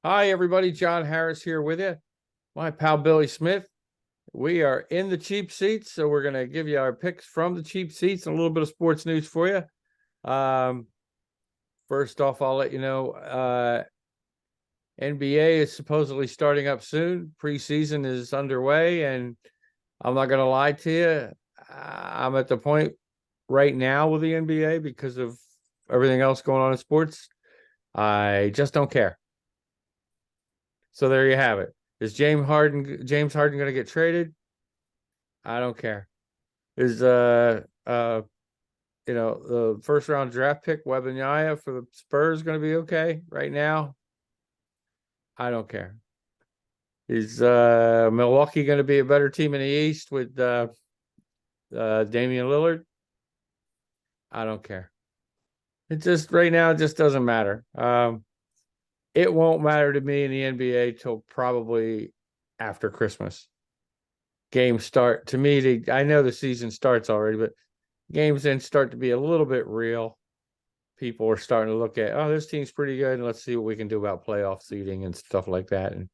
Hi, everybody. John Harris here with you. My pal Billy Smith. We are in the cheap seats, so we're going to give you our picks from the cheap seats and a little bit of sports news for you. First off, I'll let you know NBA is supposedly starting up soon. Preseason is underway, and I'm not going to lie to you. I'm at the point right now with the NBA because of everything else going on in sports. I just don't care. So there you have it. Is James Harden going to get traded? I don't care. Is the first round draft pick Wembanyama for the Spurs going to be okay right now? I don't care. Is Milwaukee going to be a better team in the East with Damian Lillard? I don't care. It just right now it just doesn't matter. It won't matter to me in the NBA till probably after Christmas. Games start to me. I know the season starts already, but games then start to be a little bit real. People are starting to look at, oh, this team's pretty good, and let's see what we can do about playoff seeding and stuff like that. And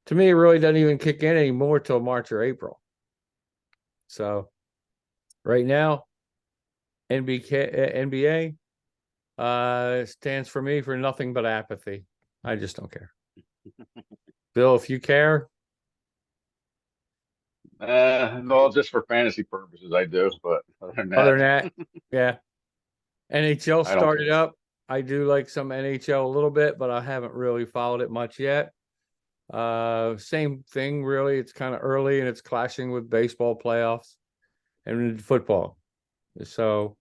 to me, it really doesn't even kick in anymore till March or April. So right now, NBA stands for me for nothing but apathy. I just don't care. Bill, if you care. Well, just for fantasy purposes, I do. But Other than that, yeah. NHL I don't started care. up. I do like some NHL a little bit, but I haven't really followed it much yet. Same thing, really. It's kind of early and it's clashing with baseball playoffs and football. So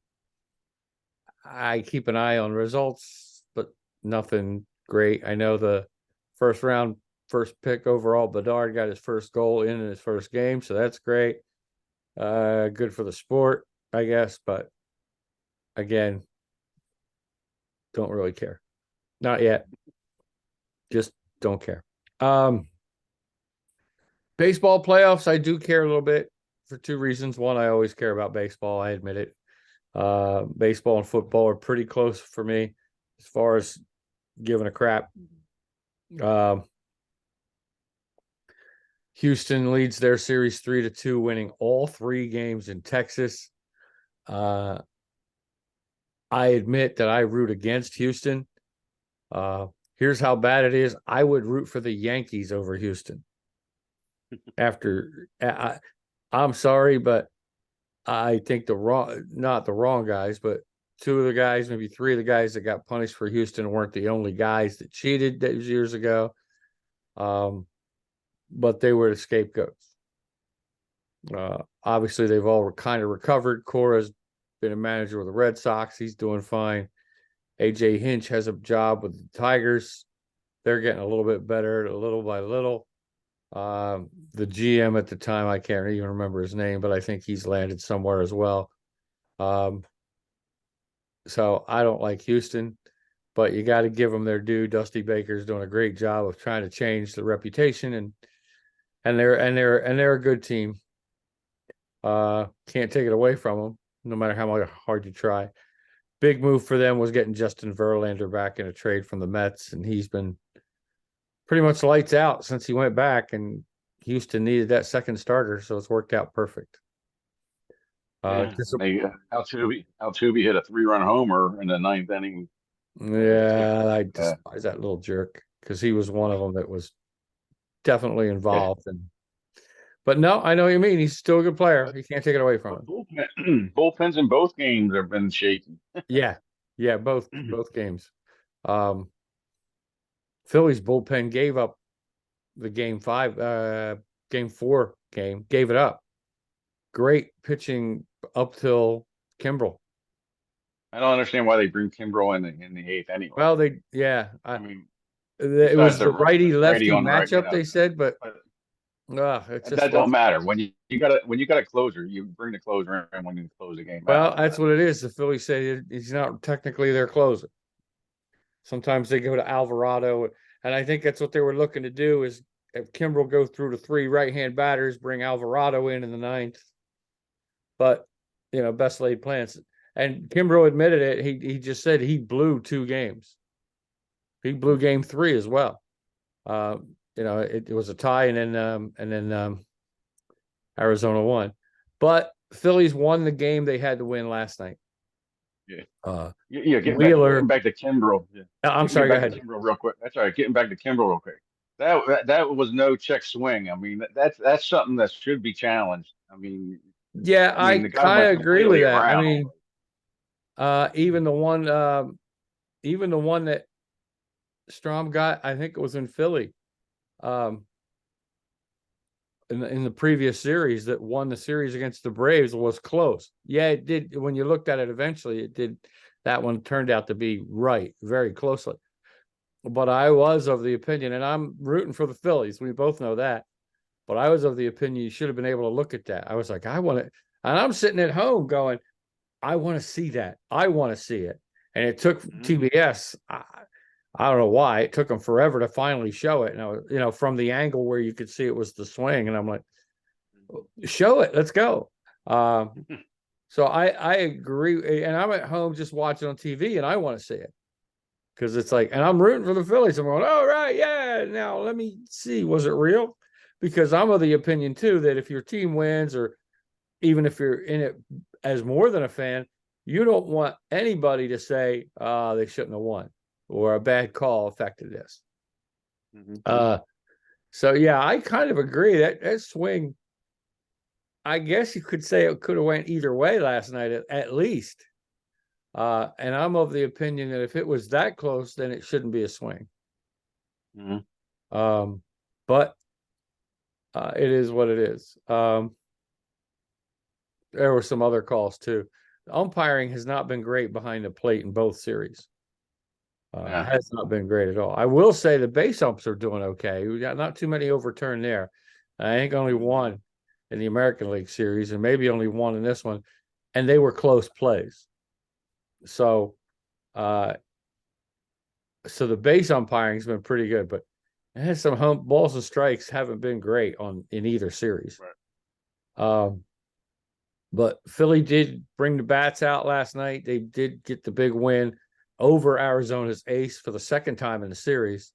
I keep an eye on results, but nothing great. I know the first round, first pick overall, Bedard got his first goal in his first game, so that's great. Good for the sport, I guess, but again, don't really care. Not yet. Just don't care. Baseball playoffs, I do care a little bit for two reasons. One, I always care about baseball. I admit it. Baseball and football are pretty close for me as far as giving a crap. Houston leads their series 3-2, winning all three games in Texas. I admit that I root against Houston. Here's how bad it is. I would root for the Yankees over Houston. I'm sorry, but I think not the wrong guys, but two of the guys, maybe three of the guys that got punished for Houston weren't the only guys that cheated those years ago. But they were the scapegoats. Obviously, they've all kind of recovered. Cora's been a manager with the Red Sox. He's doing fine. AJ Hinch has a job with the Tigers. They're getting a little bit better, little by little. The GM at the time, I can't even remember his name, but I think he's landed somewhere as well. So I don't like Houston, but you got to give them their due. Dusty Baker's doing a great job of trying to change the reputation, and they're a good team. Can't take it away from them, no matter how hard you try. Big move for them was getting Justin Verlander back in a trade from the Mets, and he's been pretty much lights out since he went back, and Houston needed that second starter, so it's worked out perfect. Yeah, Altuve hit a 3-run homer in the ninth inning. Yeah, I Yeah, despise that little jerk because he was one of them that was definitely yeah. involved. But no, I know what you mean. He's still a good player. But, You can't take it away from but him. bullpens in both games have been shaky. Yeah, yeah, both games. Um, Philly's bullpen gave up the game 4 game, gave it up. Great pitching up till Kimbrel. I don't understand why they bring Kimbrel in the eighth anyway. Well, I mean, it besides was the the righty righty lefty on the right, matchup, they said, but but it just that don't wasn't. matter when you got a closer, you bring the closer in when you close the game Well, out. that's what it is. The Phillies say he's not technically their closer. Sometimes they go to Alvarado, and I think that's what they were looking to do is if Kimbrel go through to three right-hand batters, bring Alvarado in the ninth. But best laid plans. And Kimbrel admitted it. He just said he blew 2 games. He blew game 3 as well. It was a tie, and then Arizona won. But Phillies won the game they had to win last night. Yeah. Uh, Yeah, Wheeler. getting back to Kimbrel. Yeah. I'm Getting sorry. Go back to ahead. Kimbrel real quick. That's all right. Getting back to Kimbrel real quick. That was no check swing. I mean, that's something that should be challenged. Yeah, I The guy kind went of agree with completely that. I around. mean, even the one that Strom got, I think it was in Philly, um, in the previous series that won the series against the Braves was close. Yeah, it did. When you looked at it, eventually it did. That one turned out to be right, very closely. But I was of the opinion, and I'm rooting for the Phillies. We both know that. But I was of the opinion you should have been able to look at that. I was like, I want to, and I'm sitting at home going, I want to see that. I want to see it. And it took TBS. I don't know why it took them forever to finally show it. And I was, from the angle where you could see it was the swing, and I'm like, show it. Let's go. So I agree, and I'm at home just watching on TV, and I want to see it because it's like, and I'm rooting for the Phillies. I'm going, oh right, yeah. Now let me see, was it real? Because I'm of the opinion too that if your team wins, or even if you're in it as more than a fan, you don't want anybody to say, they shouldn't have won, or a bad call affected this. So yeah, I kind of agree that swing, I guess you could say it could have went either way last night at least. And I'm of the opinion that if it was that close, then it shouldn't be a swing. But it is what it is. There were some other calls too. The umpiring has not been great behind the plate in both series. Has not been great at all. I will say the base umps are doing okay. We got not too many overturned there. I think only one in the American League Series, and maybe only one in this one, and they were close plays. So, so the base umpiring's been pretty good, but it has some balls and strikes haven't been great in either series. Right. But Philly did bring the bats out last night. They did get the big win over Arizona's ace for the second time in the series.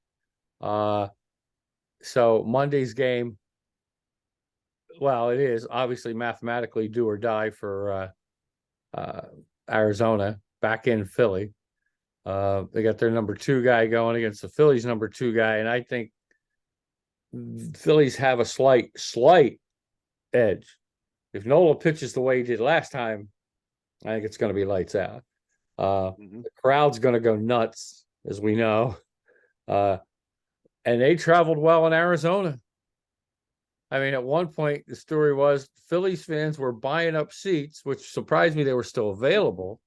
So Monday's game, well, it is obviously mathematically do or die for Arizona back in Philly. They got their number 2 guy going against the Phillies' number 2 guy, and I think Phillies have a slight edge. If Nola pitches the way he did last time, I think it's going to be lights out. The crowd's going to go nuts, as we know. And they traveled well in Arizona. I mean, at one point, the story was Phillies fans were buying up seats, which surprised me they were still available.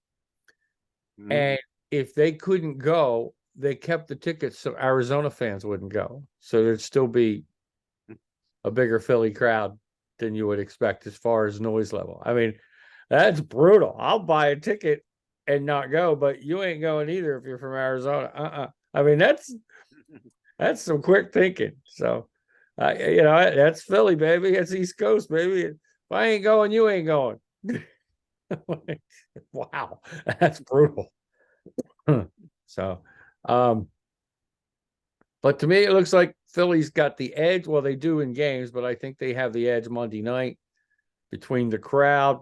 And if they couldn't go, they kept the tickets so Arizona fans wouldn't go. So there'd still be a bigger Philly crowd than you would expect as far as noise level. I mean, that's brutal. I'll buy a ticket and not go, but you ain't going either if you're from Arizona. I mean, that's some quick thinking. So, that's Philly, baby. That's East Coast, baby. If I ain't going, you ain't going. Wow, that's brutal. So, but to me, it looks like Philly's got the edge. Well, they do in games, but I think they have the edge Monday night between the crowd.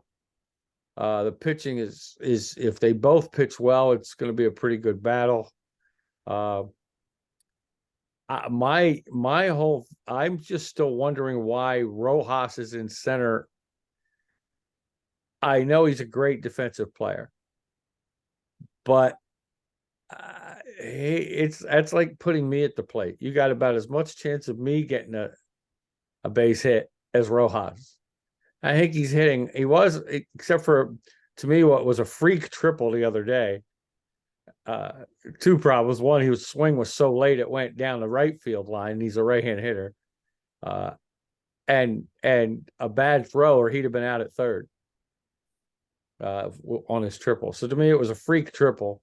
The pitching is if they both pitch well, it's going to be a pretty good battle. I'm just still wondering why Rojas is in center. I know he's a great defensive player, but that's like putting me at the plate. You got about as much chance of me getting a base hit as Rojas. I think he's hitting. He was, except for to me, what was a freak triple the other day. 2 problems. One, his swing was so late it went down the right field line. And he's a right-hand hitter, and a bad throw, or he'd have been out at third on his triple. So to me, it was a freak triple,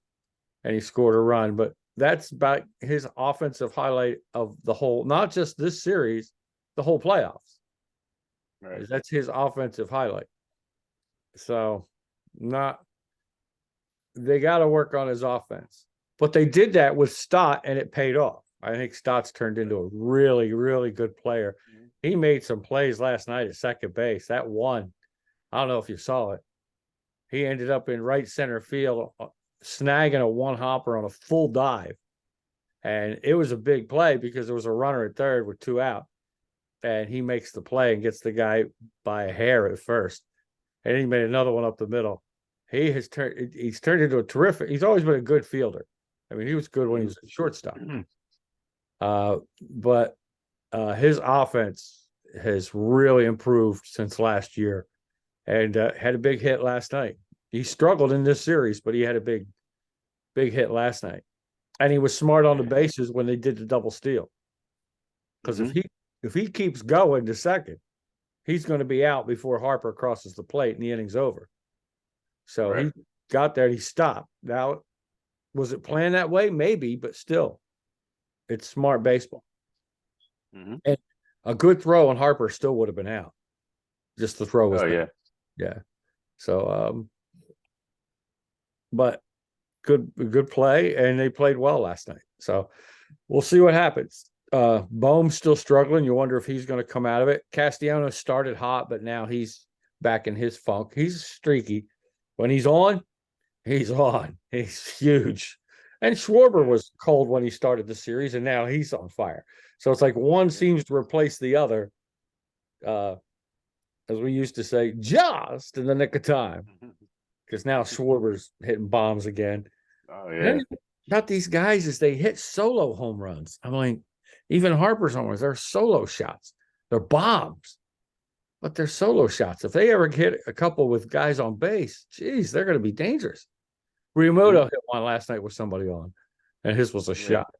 and he scored a run. But that's about his offensive highlight of the whole, not just this series, the whole playoffs. Right. That's his offensive highlight. So they got to work on his offense. But they did that with Stott, and it paid off. I think Stott's turned into a really, really good player. He made some plays last night at second base. That one, I don't know if you saw it. He ended up in right center field, snagging a one hopper on a full dive. And it was a big play because there was a runner at third with 2 out. And he makes the play and gets the guy by a hair at first. And he made another one up the middle. He's turned into a terrific, he's always been a good fielder. I mean, he was good when he was a shortstop. But his offense has really improved since last year, and had a big hit last night. He struggled in this series, but he had a big hit last night. And he was smart on the bases when they did the double steal. Because if he keeps going to second, he's going to be out before Harper crosses the plate and the inning's over. So he got there and he stopped. Now, was it planned that way? Maybe, but still, it's smart baseball. And a good throw on Harper still would have been out. Just the throw was yeah. So but good play, and they played well last night. So we'll see what happens. Bohm's still struggling. You wonder if he's going to come out of it. Castellanos started hot, but now he's back in his funk. He's streaky. When he's on, he's on. He's huge. And Schwarber was cold when he started the series, and now he's on fire. So it's like one seems to replace the other, as we used to say, just in the nick of time. Because now Schwarber's hitting bombs again. Oh, yeah. About these guys is they hit solo home runs. I'm like, even Harper's home runs, they're solo shots. They're bombs, but they're solo shots. If they ever hit a couple with guys on base, geez, they're going to be dangerous. Riamoto hit one last night with somebody on, and his was a shot.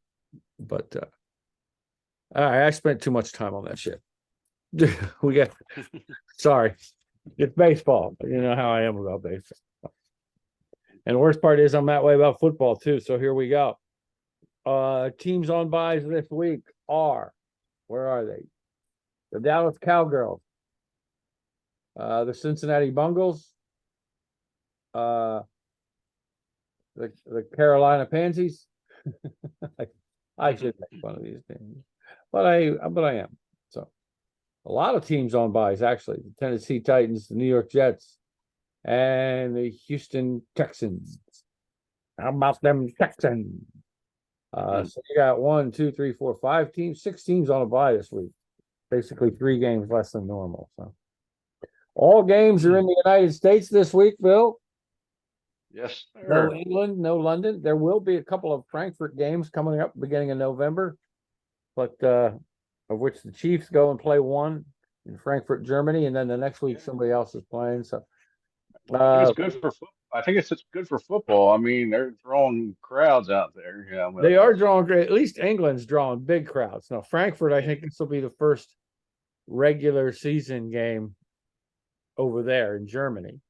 But I spent too much time on that shit. We got sorry. It's baseball. You know how I am about baseball. And the worst part is I'm that way about football too. So here we go. Teams on buys this week are, where are they? The Dallas Cowgirls, the Cincinnati Bungles, the Carolina Pansies. I should make fun of these teams, but I am. So a lot of teams on buys actually: the Tennessee Titans, the New York Jets, and the Houston Texans. How about them Texans? So you got 1, 2, 3, 4, 5 teams, 6 teams on a bye this week. Basically 3 games less than normal. So all games are in the United States this week, Bill. Yes, sir. No England, no London. There will be a couple of Frankfurt games coming up beginning of November, but of which the Chiefs go and play one in Frankfurt, Germany, and then the next week somebody else is playing. So I think it's good for football. I think it's good for football. I mean, they're drawing crowds out there. Yeah, they are drawing great. At least England's drawing big crowds. Now Frankfurt, I think this will be the first regular season game over there in Germany.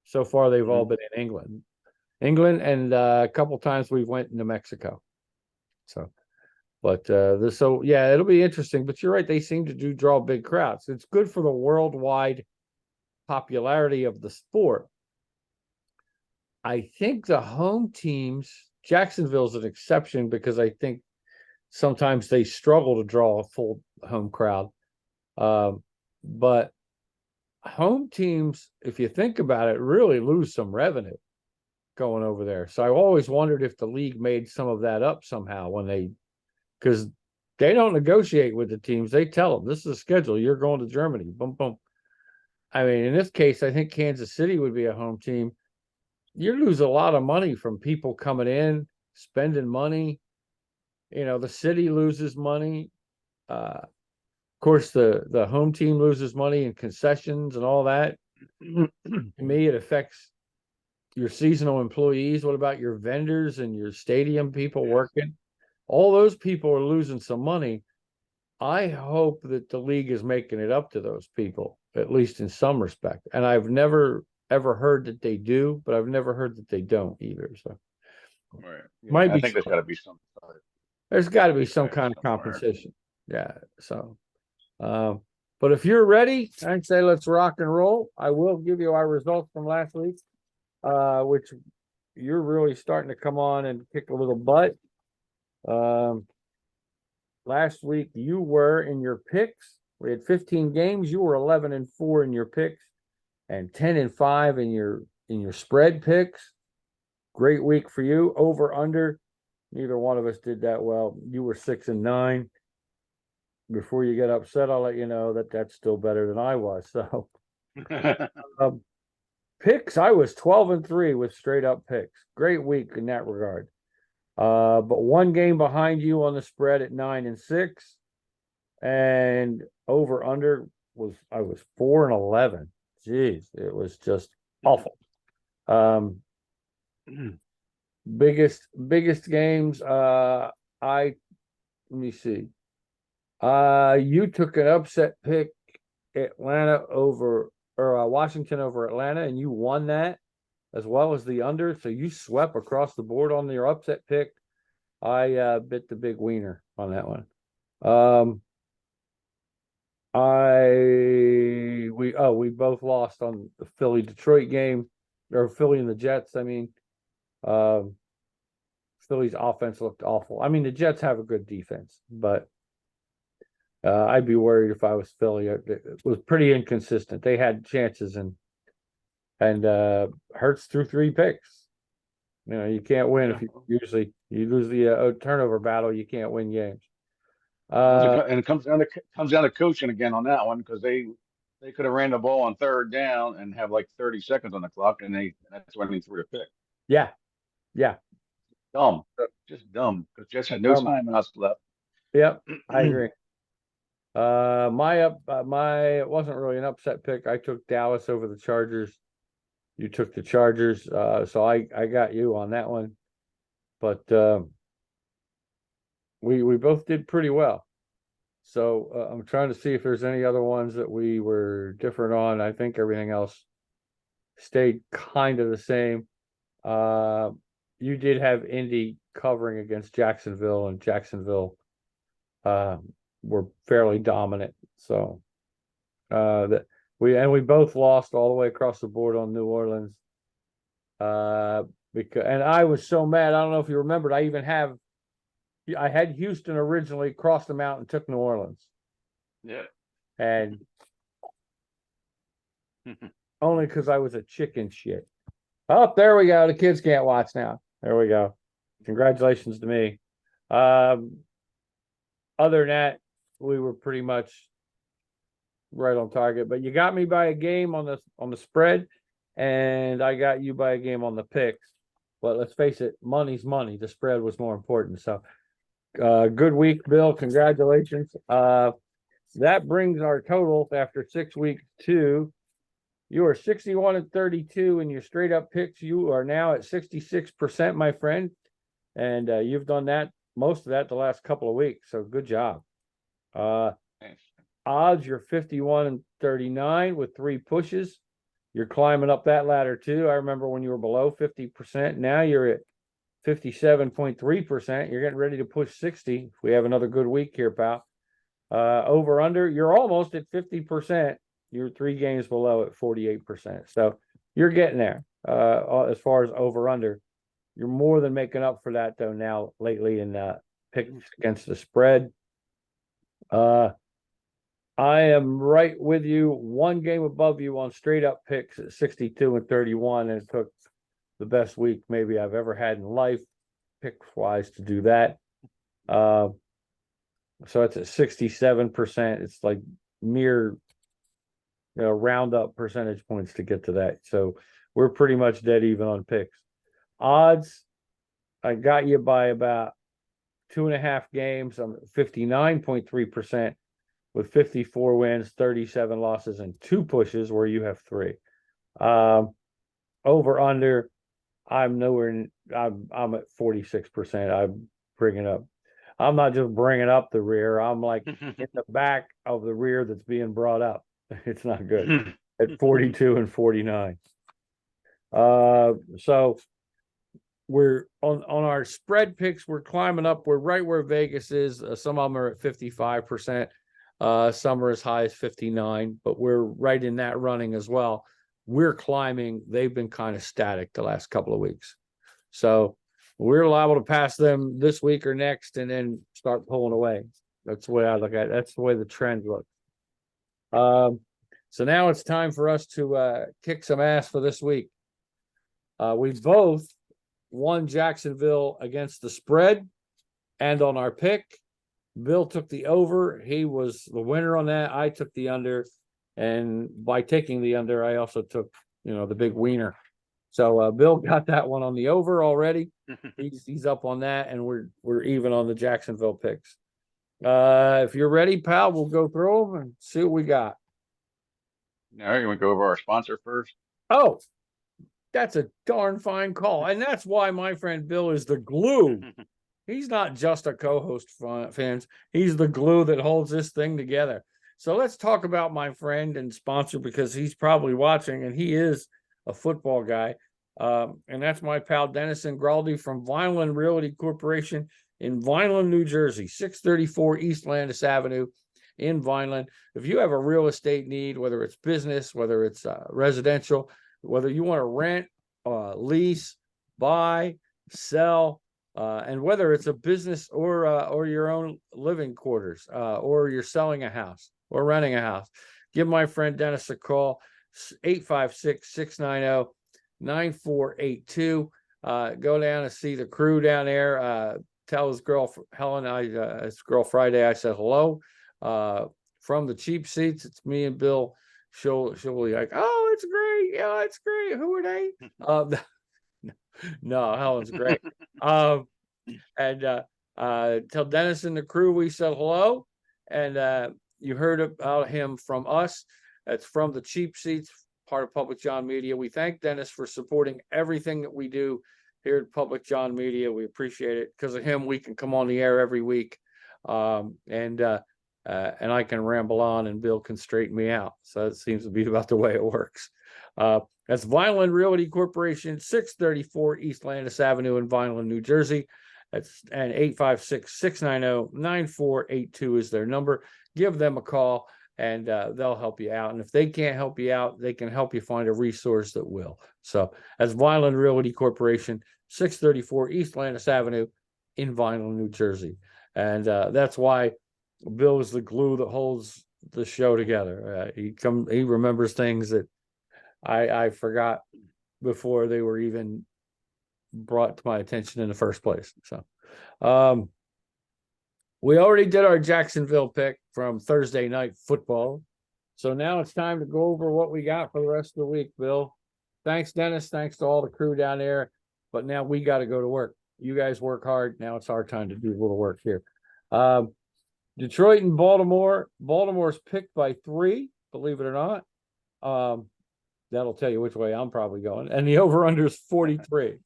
So far, they've all been in England, and a couple times we've went into Mexico. So, but it'll be interesting. But you're right; they seem to draw big crowds. It's good for the worldwide popularity of the sport. I think the home teams, Jacksonville's an exception because I think sometimes they struggle to draw a full home crowd. But home teams, if you think about it, really lose some revenue going over there. So I always wondered if the league made some of that up somehow because they don't negotiate with the teams. They tell them, this is the schedule. You're going to Germany. Boom, boom. I mean, in this case, I think Kansas City would be a home team. You lose a lot of money from people coming in, spending money. You know, the city loses money. Of course, the home team loses money in concessions and all that. To me, it affects your seasonal employees. What about your vendors and your stadium people working? All those people are losing some money. I hope that the league is making it up to those people, at least in some respect. And I've never ever heard that they do, but I've never heard that they don't either. So I think there's got to be some. There's got to be some kind of compensation. Yeah. So, but if you're ready, I'd say let's rock and roll. I will give you our results from last week, which you're really starting to come on and kick a little butt. last week you were in your picks. We had 15 games. You were 11-4 in your picks and 10-5 in your spread picks. Great week for you. Over under. Neither one of us did that well. You were 6-9. Before you get upset, I'll let you know that that's still better than I was. So picks, I was 12-3 with straight up picks. Great week in that regard. But one game behind you on the spread at 9-6, and over under I was 4-11. Jeez, it was just awful. Biggest games. Let me see. You took an upset pick, Washington over Atlanta, and you won that as well as the under. So you swept across the board on your upset pick. I bit the big wiener on that one. We both lost on the Philly Detroit game, or Philly and the Jets. I mean, Philly's offense looked awful. I mean, the Jets have a good defense, but I'd be worried if I was Philly. It was pretty inconsistent. They had chances, and Hurts threw 3 picks. You know, you can't win if you lose the turnover battle. You can't win games. And it comes down to coaching again on that one, because they could have ran the ball on third down and have like 30 seconds on the clock, and that's when they threw a pick. Yeah. Dumb, just dumb, because Jets had no timeouts left. Yep, I agree. It wasn't really an upset pick. I took Dallas over the Chargers. You took the Chargers, so I got you on that one. But we both did pretty well. So I'm trying to see if there's any other ones that we were different on. I think everything else stayed kind of the same. You did have Indy covering against Jacksonville, and Jacksonville were fairly dominant. So we both lost all the way across the board on New Orleans. And I was so mad. I don't know if you remembered. I had Houston originally, crossed them out and took New Orleans. Yeah. And only because I was a chicken shit. Oh, there we go. The kids can't watch now. There we go. Congratulations to me. Other than that, we were pretty much right on target. But you got me by a game on the spread, and I got you by a game on the picks. But let's face it, money's money. The spread was more important. So good week, Bill. Congratulations. That brings our total after 6 weeks to, you are 61-32 in your straight up picks. You are now at 66%, my friend. And you've done most of that the last couple of weeks. So good job. Odds, you're 51-39 with 3 pushes. You're climbing up that ladder too. I remember when you were below 50%. Now you're at 57.3%. You're getting ready to push 60 if we have another good week here, pal. Over under, you're almost at 50%. You're 3 games below at 48%. So you're getting there. As far as over under, you're more than making up for that though now lately in picks against the spread. I am right with you, 1 game above you on straight up picks at 62-31, and it took the best week maybe I've ever had in life, picks wise, to do that. So it's at 67%. It's like mere, round up percentage points to get to that. So we're pretty much dead even on picks. Odds, I got you by about 2.5 games. I'm at 59.3%. with 54 wins, 37 losses, and 2 pushes where you have 3. Over under, I'm nowhere. I'm at 46%. I'm not just bringing up the rear. I'm like in the back of the rear that's being brought up. It's not good at 42-49. So we're on our spread picks. We're climbing up. We're right where Vegas is. Some of them are at 55%. Some are as high as 59, but we're right in that running as well. We're climbing. They've been kind of static the last couple of weeks. So we're liable to pass them this week or next and then start pulling away. That's the way I look at it. That's the way the trend looks. So now it's time for us to kick some ass for this week. We both won Jacksonville against the spread and on our pick. Bill took the over. He was the winner on that. I took the under. And by taking the under, I also took, the big wiener. So Bill got that one on the over already. He's up on that, and we're even on the Jacksonville picks. If you're ready, pal, we'll go through them and see what we got. All right, you want to go over our sponsor first? Oh, that's a darn fine call. And that's why my friend Bill is the glue. He's not just a co-host, fans. He's the glue that holds this thing together. So let's talk about my friend and sponsor, because he's probably watching, and he is a football guy. And that's my pal Dennis Ingraldi from Vineland Realty Corporation in Vineland, New Jersey, 634 East Landis Avenue in Vineland. If you have a real estate need, whether it's business, whether it's residential, whether you want to rent, lease, buy, sell, and whether it's a business or your own living quarters, or you're selling a house or renting a house, give my friend Dennis a call, 856-690-9482. Go down and see the crew down there. Tell his girl Helen, his girl Friday, I said hello. From the cheap seats, it's me and Bill. She'll be like, oh, it's great. Yeah, it's great. Who are they? No, Helen's great. And tell Dennis and the crew we said hello. And you heard about him from us. That's from the cheap seats, part of Public John Media. We thank Dennis for supporting everything that we do here at Public John Media. We appreciate it. Because of him, we can come on the air every week. And I can ramble on and Bill can straighten me out. So it seems to be about the way it works. That's Vineland Realty Corporation, 634 East Landis Avenue in Vineland, New Jersey. That's and 856-690-9482 is their number. Give them a call and they'll help you out. And if they can't help you out, they can help you find a resource that will. So that's Vineland Realty Corporation, 634 East Landis Avenue in Vineland, New Jersey. And that's why Bill is the glue that holds the show together. He remembers things that I forgot before they were even brought to my attention in the first place. So we already did our Jacksonville pick from Thursday Night Football. So now it's time to go over what we got for the rest of the week, Bill. Thanks, Dennis. Thanks to all the crew down there. But now we got to go to work. You guys work hard. Now it's our time to do a little work here. Detroit and Baltimore. Baltimore's picked by 3, believe it or not. That'll tell you which way I'm probably going. And the over-under is 43.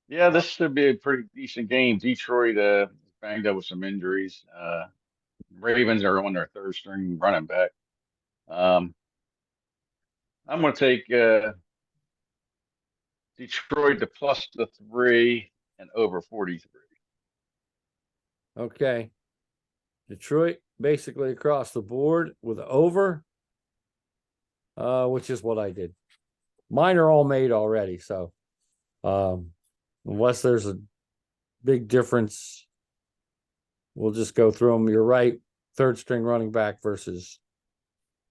Yeah, this should be a pretty decent game. Detroit banged up with some injuries. Ravens are on their third string running back. I'm going to take Detroit to plus the 3 and over 43. Okay. Detroit basically across the board with over, which is what I did. Mine are all made already, so unless there's a big difference, we'll just go through them. You're right. Third string running back versus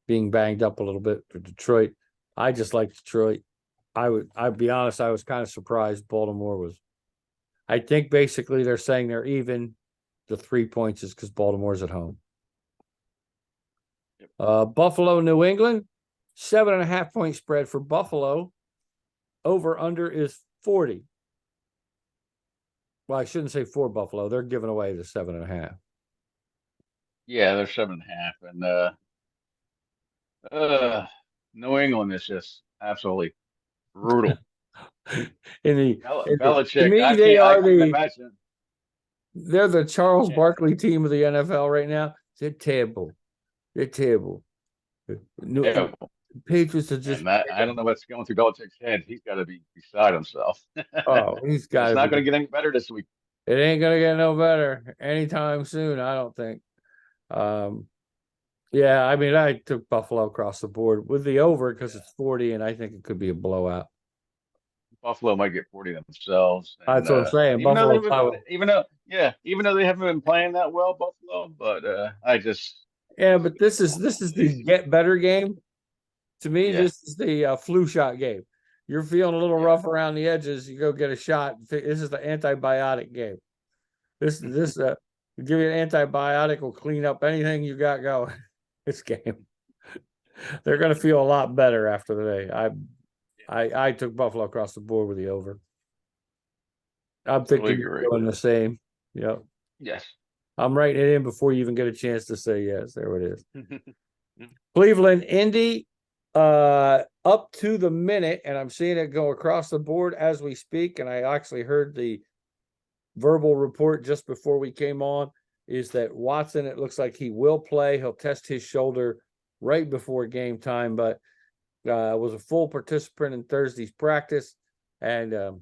being banged up a little bit for Detroit. I just like Detroit. I'd be honest, I was kind of surprised Baltimore was. I think basically they're saying they're even. The 3 points is because Baltimore's at home. Yep. Buffalo, New England, 7.5 point spread for Buffalo. Over under is 40. Well, I shouldn't say for Buffalo. They're giving away the 7.5. Yeah, they're 7.5, and New England is just absolutely brutal. Belichick, to me, I can't imagine. They're the Charles Barkley team of the NFL right now. They're terrible. Patriots are just. I don't know what's going through Belichick's head. He's got to be beside himself. Oh, he's got. It's not going to get any better this week. It ain't going to get no better anytime soon, I don't think. Yeah, I mean, I took Buffalo across the board with the over because it's 40, and I think it could be a blowout. Buffalo might get 40 themselves. That's what I'm saying. Even Yeah, even though they haven't been playing that well, Buffalo, but Yeah, just but get this is the lazy. get better game. To me, Yeah, this is the flu shot game. You're feeling a little yeah. rough around the edges, you go get a shot. This is the antibiotic game. This give you an antibiotic will clean up anything you got going. This game, they're going to feel a lot better after the day. I took Buffalo across the board with the over. I'm Totally thinking agree. you're doing the same. Yeah, Yes. I'm writing it in before you even get a chance to say yes. There it is. Cleveland, Indy, up to the minute, and I'm seeing it go across the board as we speak. And I actually heard the verbal report just before we came on is that Watson, it looks like he will play. He'll test his shoulder right before game time, but was a full participant in Thursday's practice and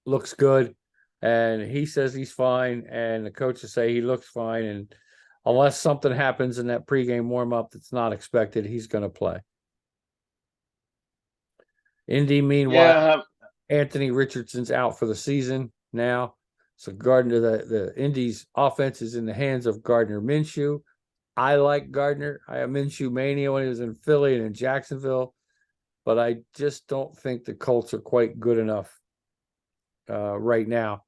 looks good. And he says he's fine, and the coaches say he looks fine. And unless something happens in that pregame warm-up that's not expected, he's going to play. Indy, meanwhile, Yeah. Anthony Richardson's out for the season now. So Gardner, the Indy's offense is in the hands of Gardner Minshew. I like Gardner. I have Minshew mania when he was in Philly and in Jacksonville, but I just don't think the Colts are quite good enough right now.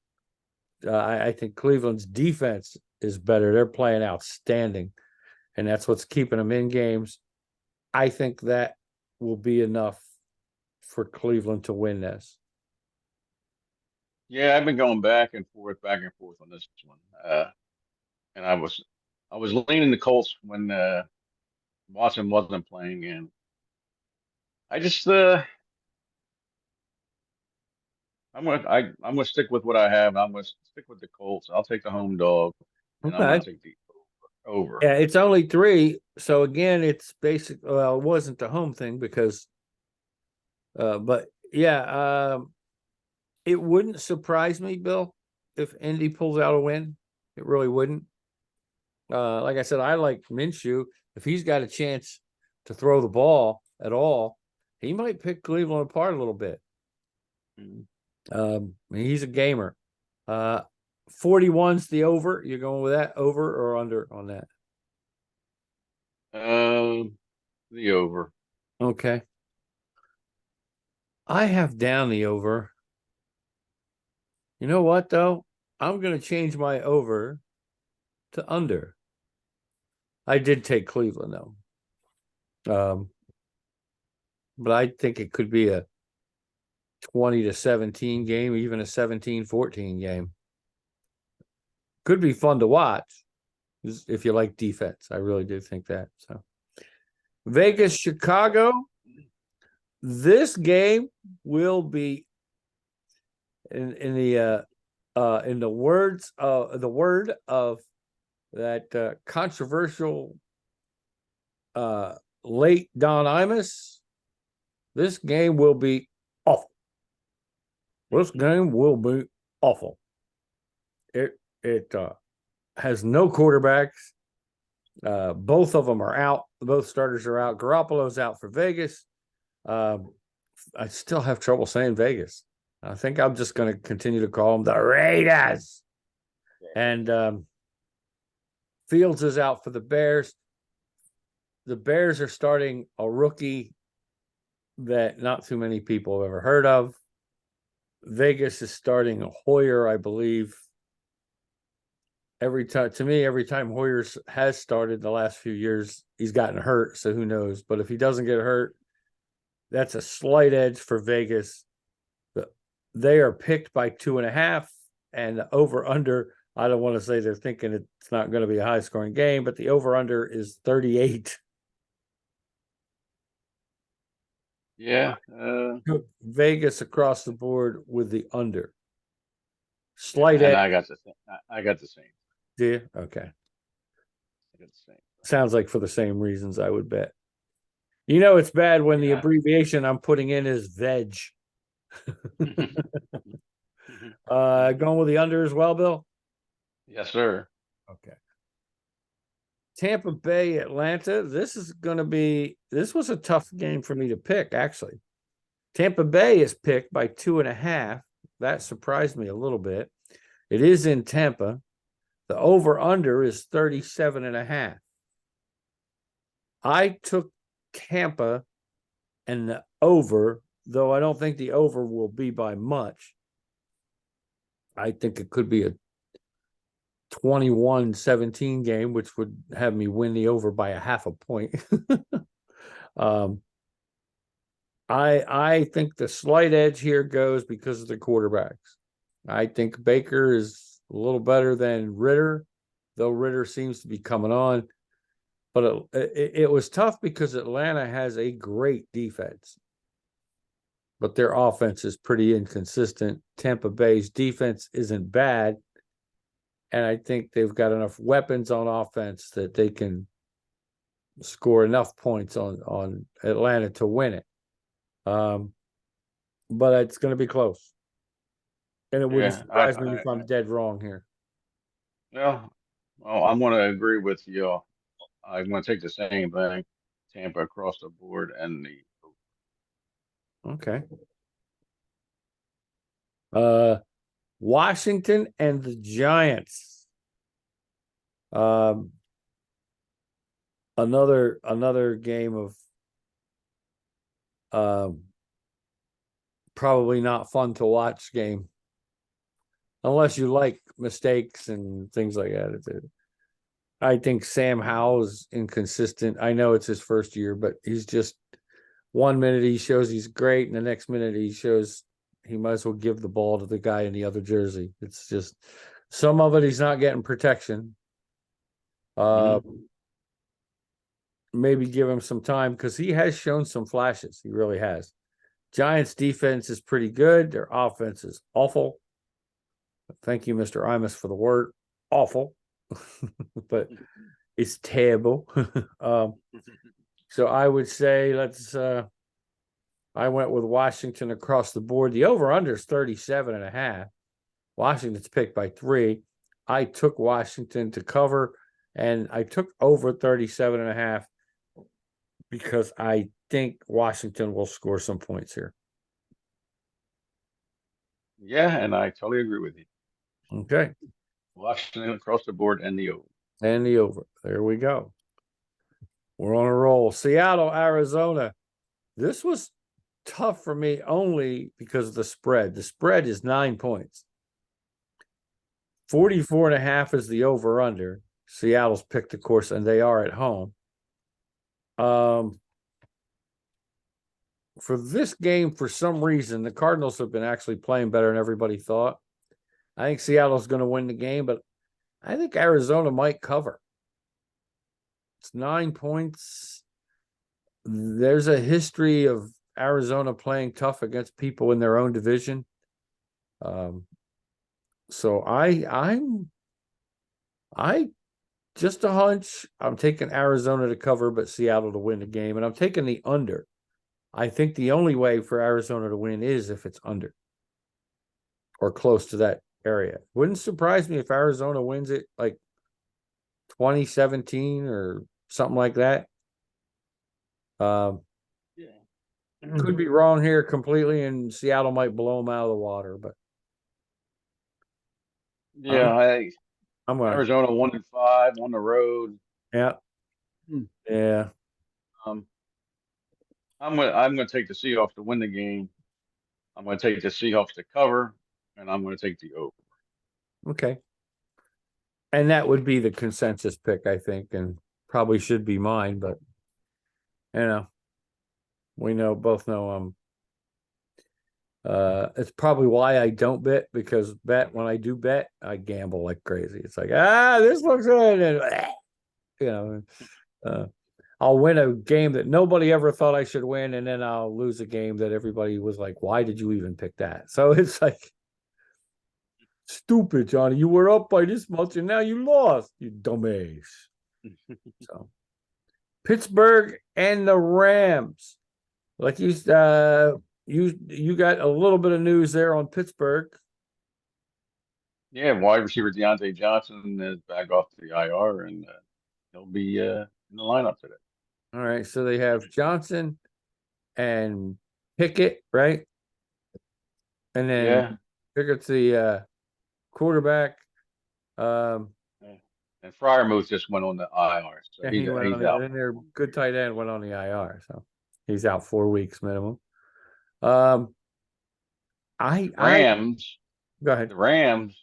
I think Cleveland's defense is better. They're playing outstanding, and that's what's keeping them in games. I think that will be enough for Cleveland to win this. Yeah, I've been going back and forth on this one. And I was leaning the Colts when Watson wasn't playing, and I just I'm gonna stick with what I have. I'm gonna stick with the Colts. I'll take the home dog, and I'm Okay. gonna take the over. Yeah, it's only 3. So again, it's basic. Well, it wasn't the home thing because, but yeah, it wouldn't surprise me, Bill, if Indy pulls out a win. It really wouldn't. Like I said, I like Minshew. If he's got a chance to throw the ball at all, he might pick Cleveland apart a little bit. He's a gamer. 41's the over. You're going with that over or under on that? The over. Okay. I have down the over. You know what, though? I'm going to change my over to under. I did take Cleveland, though. But I think it could be a 20-17 game, even a 17-14 game. Could be fun to watch if you like defense. I really do think that. So Vegas, Chicago. This game will be in the words of the word of that controversial late Don Imus. This game will be awful. This game will be awful. It has no quarterbacks. Both of them are out. Both starters are out. Garoppolo's out for Vegas. I still have trouble saying Vegas. I think I'm just going to continue to call them the Raiders. And Fields is out for the Bears. The Bears are starting a rookie that not too many people have ever heard of. Vegas is starting a Hoyer, I believe. Every time Hoyer has started the last few years, he's gotten hurt. So who knows? But if he doesn't get hurt, that's a slight edge for Vegas. They are picked by 2.5, and the over under. I don't want to say they're thinking it's not going to be a high scoring game, but the over under is 38. Yeah. Vegas across the board with the under. Slight And edge. I got the same. Do you? Okay. I got the same. Sounds like for the same reasons, I would bet. You know, it's bad when the abbreviation I'm putting in is veg. Going with the under as well, Bill? Yes, sir. Okay. Tampa Bay, Atlanta. This was a tough game for me to pick, actually. Tampa Bay is picked by 2.5. That surprised me a little bit. It is in Tampa. The over-under is 37.5. I took Tampa and the over, though I don't think the over will be by much. I think it could be a 21-17 game, which would have me win the over by a half a point. I think the slight edge here goes because of the quarterbacks. I think Baker is a little better than Ritter, though Ritter seems to be coming on. But it was tough because Atlanta has a great defense, but their offense is pretty inconsistent. Tampa Bay's defense isn't bad, and I think they've got enough weapons on offense that they can score enough points on Atlanta to win it. But it's going to be close, and it wouldn't surprise me if I'm dead wrong here. Well, I'm going to agree with you. I'm going to take the same thing, Tampa across the board, and the Okay. Washington and the Giants. Another game of probably not fun to watch game, unless you like mistakes and things like that. I think Sam Howell is inconsistent. I know it's his first year, but he's just 1 minute he shows he's great, and the next minute he shows he might as well give the ball to the guy in the other jersey. It's just some of it he's not getting protection. Maybe give him some time because he has shown some flashes. He really has. Giants defense is pretty good. Their offense is awful. Thank you, Mr. Imus, for the word awful, but it's terrible. So I would say I went with Washington across the board. The over-under is 37.5. Washington's picked by 3. I took Washington to cover, and I took over 37.5 because I think Washington will score some points here. Yeah, and I totally agree with you. Okay. Washington across the board and the over. And the over. There we go. We're on a roll. Seattle, Arizona. This was tough for me only because of the spread. The spread is 9 points. 44.5 is the over-under. Seattle's picked, of course, and they are at home. For this game, for some reason, the Cardinals have been actually playing better than everybody thought. I think Seattle's going to win the game, but I think Arizona might cover. It's 9 points. There's a history of Arizona playing tough against people in their own division. So I just a hunch. I'm taking Arizona to cover, but Seattle to win the game, and I'm taking the under. I think the only way for Arizona to win is if it's under or close to that area. Wouldn't surprise me if Arizona wins it like 2017 or something like that. Could be wrong here completely, and Seattle might blow them out of the water. But yeah, I'm going Arizona 1-5 on the road. Yeah, yeah. I'm gonna take the Seahawks to win the game. I'm gonna take the Seahawks to cover, and I'm gonna take the over. Okay. And that would be the consensus pick, I think, and probably should be mine, but we both know it's probably why I don't bet, because when I do bet, I gamble like crazy. It's like, this looks good, and I'll win a game that nobody ever thought I should win, and then I'll lose a game that everybody was like, why did you even pick that? So it's like, stupid, Johnny. You were up by this much and now you lost, you dumbass. So Pittsburgh and the Rams. Like you got a little bit of news there on Pittsburgh. Yeah, wide receiver Deontay Johnson is back off the IR, and he'll be in the lineup today. All right, so they have Johnson and Pickett, right? And then Pickett's the quarterback. And Fryermuth just went on the IR, so And he went he's on it, out. and their good tight end went on the IR, so he's out 4 weeks minimum. Um, The I Rams, go ahead. the Rams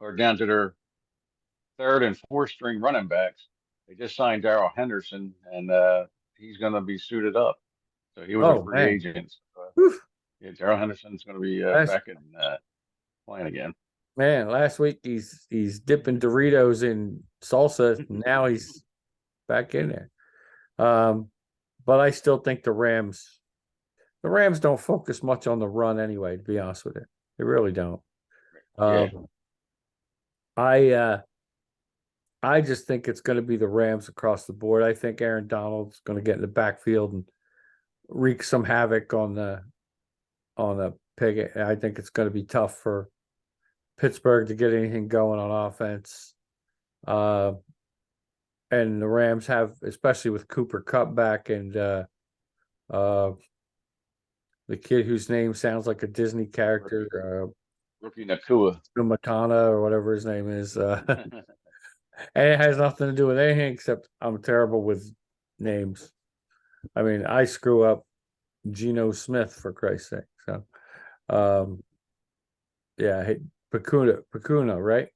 are down to their third and fourth string running backs. They just signed Darrell Henderson, and he's going to be suited up. So he was a Oh free man, agent. Whew. Yeah, Darrell Henderson's going to be last back in playing again. last week he's dipping Doritos in salsa. Now he's back in there. But I still think the Rams don't focus much on the run anyway. To be honest with you, they really don't. Yeah, Um, I just think it's going to be the Rams across the board. I think Aaron Donald's going to get in the backfield and wreak some havoc on the pig. I think it's going to be tough for Pittsburgh to get anything going on offense. And the Rams have, especially with Cooper Kupp back and uh, the kid whose name sounds like a Disney character, rookie Nakua. Matana or whatever his name is. And it has nothing to do with anything except I'm terrible with names. I mean, I screw up Geno Smith for Christ's sake. So, yeah, hey, Pacuna, right?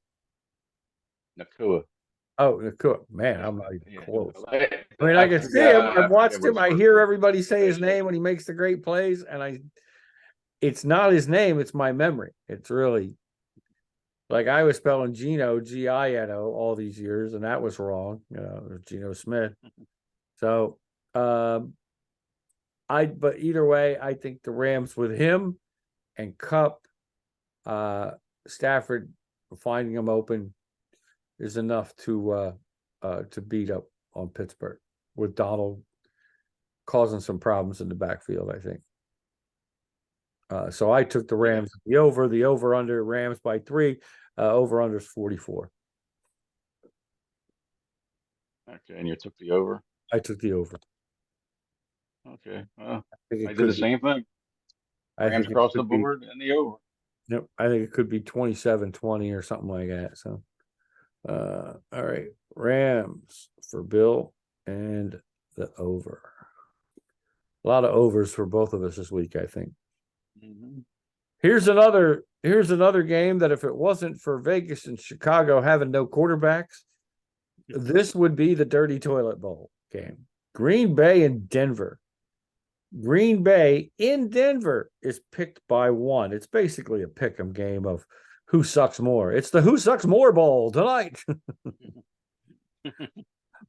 Nakua. Oh, Nakua. Man, Yeah, I'm not even yeah. close. I mean, I can see him. I've watched him. I hear everybody say his name when he makes the great plays, and it's not his name, it's my memory. It's really like I was spelling Gino, Gino, all these years, and that was wrong. You know, it was Geno Smith. So, but either way, I think the Rams with him and Cup, Stafford finding him open is enough to beat up on Pittsburgh with Donald causing some problems in the backfield, I think. So I took the Rams, the over under, Rams by 3, over under is 44. Okay, and you took the over. I took the over. Okay, well, I I did the same thing. I Rams think it across the could be, board and the over. yep, I think it could be 27-20 or something like that. So, all right, Rams for Bill and the over. A lot of overs for both of us this week, I think. Mm-hmm. Here's another game that if it wasn't for Vegas and Chicago having no quarterbacks, this would be the dirty toilet bowl game. Green Bay and Denver. Green Bay in Denver is picked by 1. It's basically a pick 'em game of who sucks more. It's the who sucks more bowl tonight.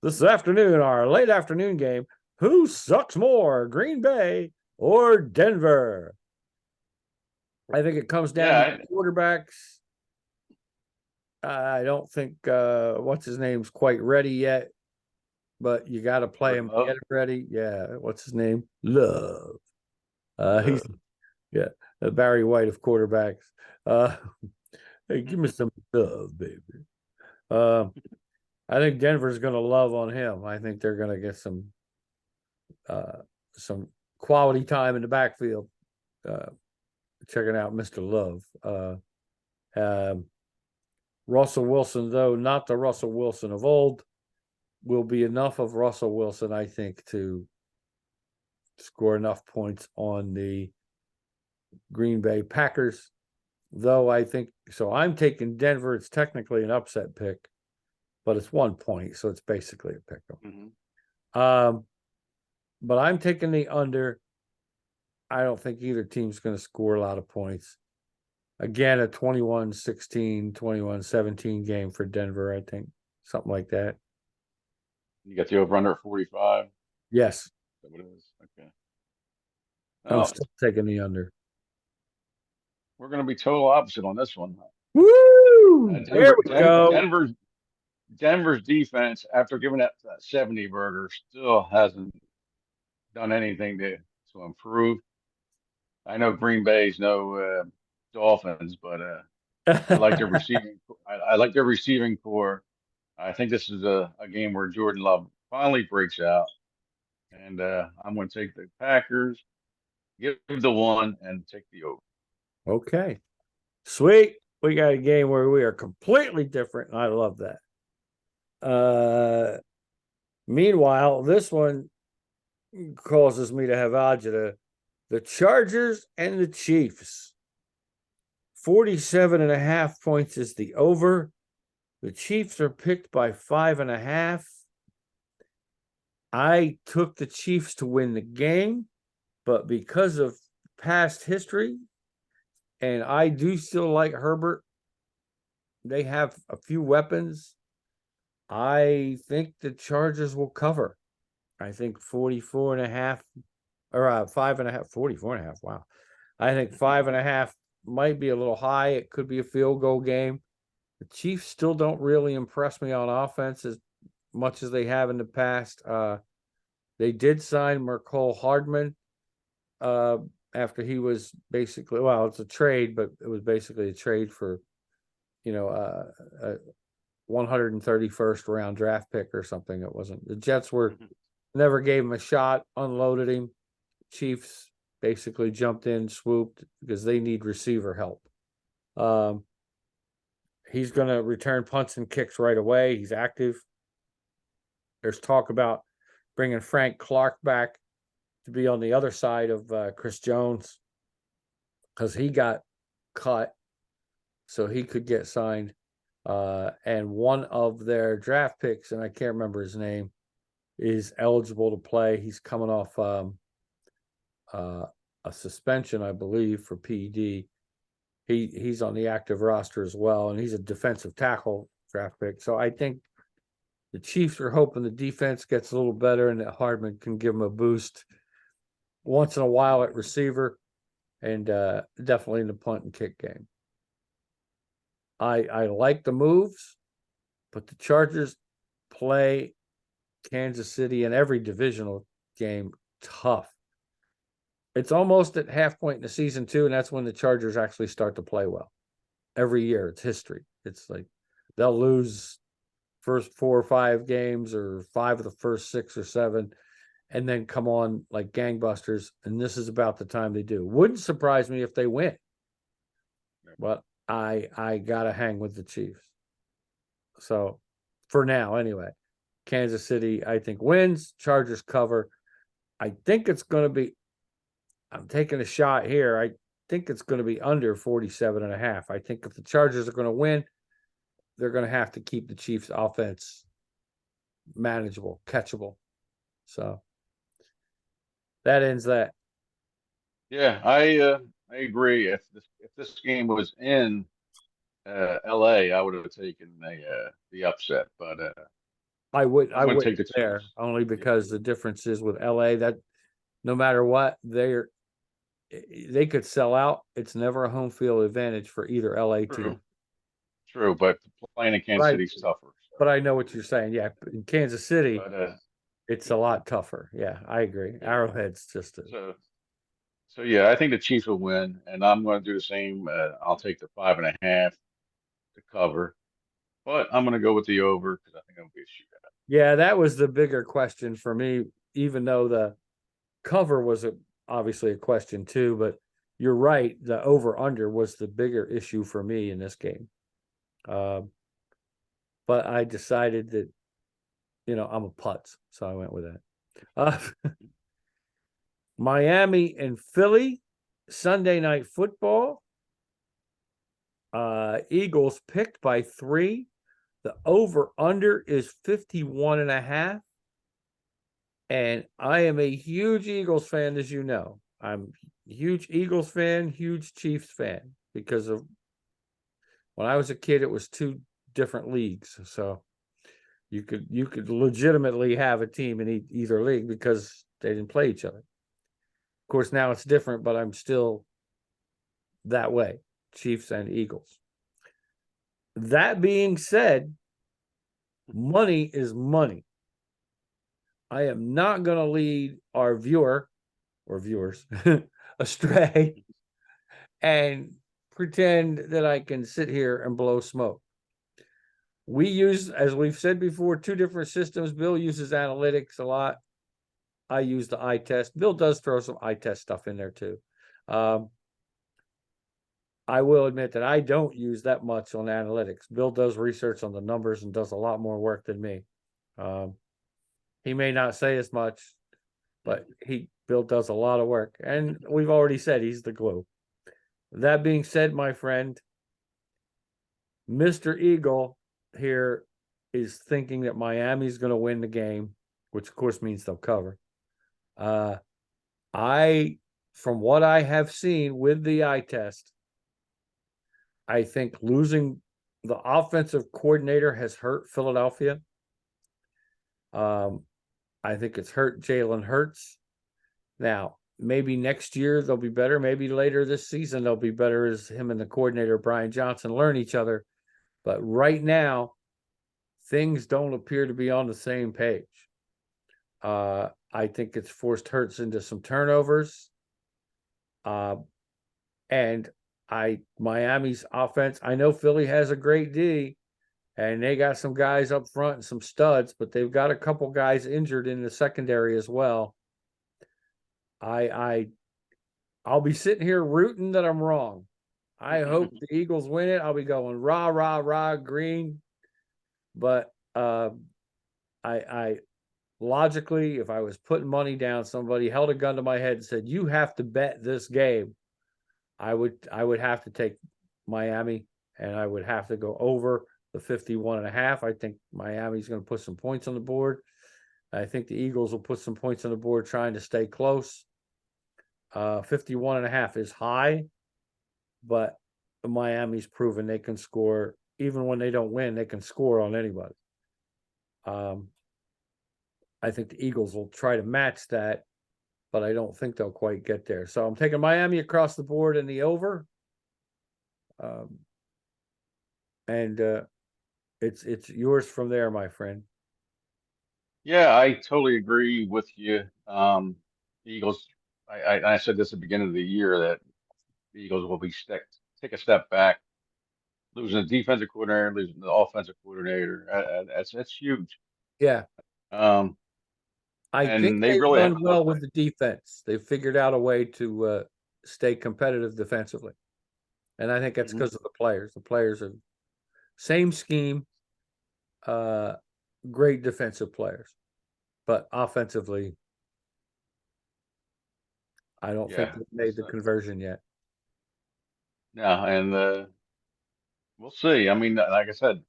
This afternoon, our late afternoon game. Who sucks more, Green Bay or Denver? I think it comes down to quarterbacks. I don't think what's his name's quite ready yet, but you got to play him to get it ready. Yeah, what's his name? Love. He's Barry White of quarterbacks. Hey, give me some love, baby. I think Denver's going to love on him. I think they're going to get some quality time in the backfield. Checking out Mr. Love. Russell Wilson, though not the Russell Wilson of old, will be enough of Russell Wilson, I think, to score enough points on the Green Bay Packers. Though I think so, I'm taking Denver. It's technically an upset pick, but it's 1 point, so it's basically a pick 'em. Mm-hmm. But I'm taking the under. I don't think either team's going to score a lot of points. Again, a 21-16, 21-17 game for Denver, I think. Something like that. You got the over under at 45? Yes. Is that what it is? Okay. I'm still taking the under. We're going to be total opposite on this one. Woo! There we go. Denver's defense, after giving up that 70 burger, still hasn't done anything to improve. I know Green Bay's no Dolphins, but I like their receiving. I like their receiving core. I think this is a game where Jordan Love finally breaks out, and I'm going to take the Packers, give the 1, and take the over. Okay. Sweet. We got a game where we are completely different, and I love that. Meanwhile, this one causes me to have agita. The Chargers and the Chiefs. 47.5 points is the over. The Chiefs are picked by 5.5. I took the Chiefs to win the game, but because of past history, and I do still like Herbert, they have a few weapons. I think the Chargers will cover. I think 44.5 or 5.5, 44.5. Wow. I think 5.5 might be a little high. It could be a field goal game. The Chiefs still don't really impress me on offense as much as they have in the past. They did sign Mecole Hardman after he was basically, well, it's a trade, but it was basically a trade for, a 131st round draft pick or something. It wasn't. The Jets never gave him a shot, unloaded him. Chiefs basically jumped in, swooped because they need receiver help. He's going to return punts and kicks right away. He's active. There's talk about bringing Frank Clark back to be on the other side of Chris Jones because he got cut, so he could get signed. And one of their draft picks, and I can't remember his name, is eligible to play. He's coming off a suspension, I believe, for PED. He's on the active roster as well, and he's a defensive tackle draft pick. So I think the Chiefs are hoping the defense gets a little better and that Hardman can give them a boost once in a while at receiver, and definitely in the punt and kick game. I like the moves, but the Chargers play Kansas City in every divisional game tough. It's almost at half point in the season too, and that's when the Chargers actually start to play well. Every year, it's history. It's like they'll lose first 4 or 5 games or 5 of the first 6 or 7, and then come on like gangbusters. And this is about the time they do. Wouldn't surprise me if they win, but I gotta hang with the Chiefs. So for now, anyway, Kansas City I think wins. Chargers cover. I think it's going to be. I'm taking a shot here. I think it's going to be under 47.5. I think if the Chargers are going to win, they're going to have to keep the Chiefs' offense manageable, catchable. So that ends that. Yeah, I agree. If this game was in LA, I would have taken the upset, but I I'm going to wouldn't take the there Chiefs. only because the difference is with LA that no matter what, they could sell out. It's never a home field advantage for either LA team. True, but playing in Kansas City's tougher. So. But I know what you're saying. Yeah, in Kansas City, But, it's a lot tougher. Yeah, I agree. Yeah. Arrowhead's just so yeah, I think the Chiefs will win, and I'm going to do the same. I'll take the 5.5 to cover, but I'm going to go with the over because I think it'll be a shootout. Yeah, that was the bigger question for me, even though the cover was obviously a question too, but you're right. The over under was the bigger issue for me in this game. But I decided that, I'm a putz, so I went with that. Miami and Philly, Sunday night football. Eagles picked by 3. The over under is 51.5. And I am a huge Eagles fan, as you know. I'm a huge Eagles fan, huge Chiefs fan, because of when I was a kid, it was 2 different leagues. So you could legitimately have a team in either league because they didn't play each other. Of course, now it's different, but I'm still that way, Chiefs and Eagles. That being said, money is money. I am not going to lead our viewer or viewers astray and pretend that I can sit here and blow smoke. We use, as we've said before, 2 different systems. Bill uses analytics a lot. I use the eye test. Bill does throw some eye test stuff in there too. I will admit that I don't use that much on analytics. Bill does research on the numbers and does a lot more work than me. He may not say as much, but Bill does a lot of work, and we've already said he's the glue. That being said, my friend, Mr. Eagle here is thinking that Miami's going to win the game, which of course means they'll cover. From what I have seen with the eye test, I think losing the offensive coordinator has hurt Philadelphia. I think it's hurt Jalen Hurts. Now, maybe next year they'll be better. Maybe later this season they'll be better as him and the coordinator, Brian Johnson, learn each other. But right now, things don't appear to be on the same page. I think it's forced Hurts into some turnovers. And Miami's offense, I know Philly has a great D, and they got some guys up front and some studs, but they've got a couple guys injured in the secondary as well. I'll be sitting here rooting that I'm wrong. I hope the Eagles win it. I'll be going rah, rah, rah, green. But I logically, if I was putting money down, somebody held a gun to my head and said, you have to bet this game, I would have to take Miami, and I would have to go over the 51.5. I think Miami's going to put some points on the board. I think the Eagles will put some points on the board trying to stay close. 51.5 is high, but Miami's proven they can score. Even when they don't win, they can score on anybody. I think the Eagles will try to match that, but I don't think they'll quite get there. So I'm taking Miami across the board in the over. And it's yours from there, my friend. Yeah, I totally agree with you. The Eagles, I said this at the beginning of the year that the Eagles will take a step back, losing the defensive coordinator, losing the offensive coordinator. That's huge. Yeah. Um, I think and they they've really have done enough. well with the defense. They've figured out a way to stay competitive defensively. And I think that's because of the players. The players are same scheme, great defensive players. But offensively, I don't think Yeah, they've made the conversion yet. yeah, and we'll see. I mean, like I said,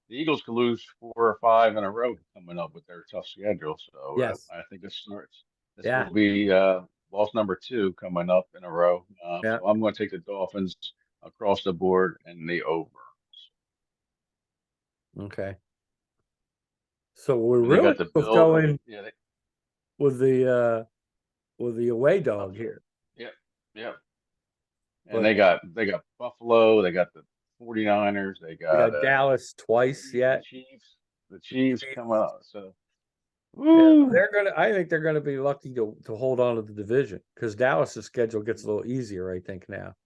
the Eagles could lose 4 or 5 in a row coming up with their tough schedule. So Yes. I think this starts. This Yeah. will be loss number 2 coming up in a row. Yeah. So I'm going to take the Dolphins across the board and the over. Okay. So we're And they really got the both Bill. going Yeah, with the away dog Buffalo. here. Yep, yep. And But they got Buffalo. They got the 49ers. They we got got Dallas twice The yet. Chiefs. The Chiefs come Chiefs. out. So, Yeah, woo. I think they're gonna be lucky to hold on to the division because Dallas's schedule gets a little easier, I think, now.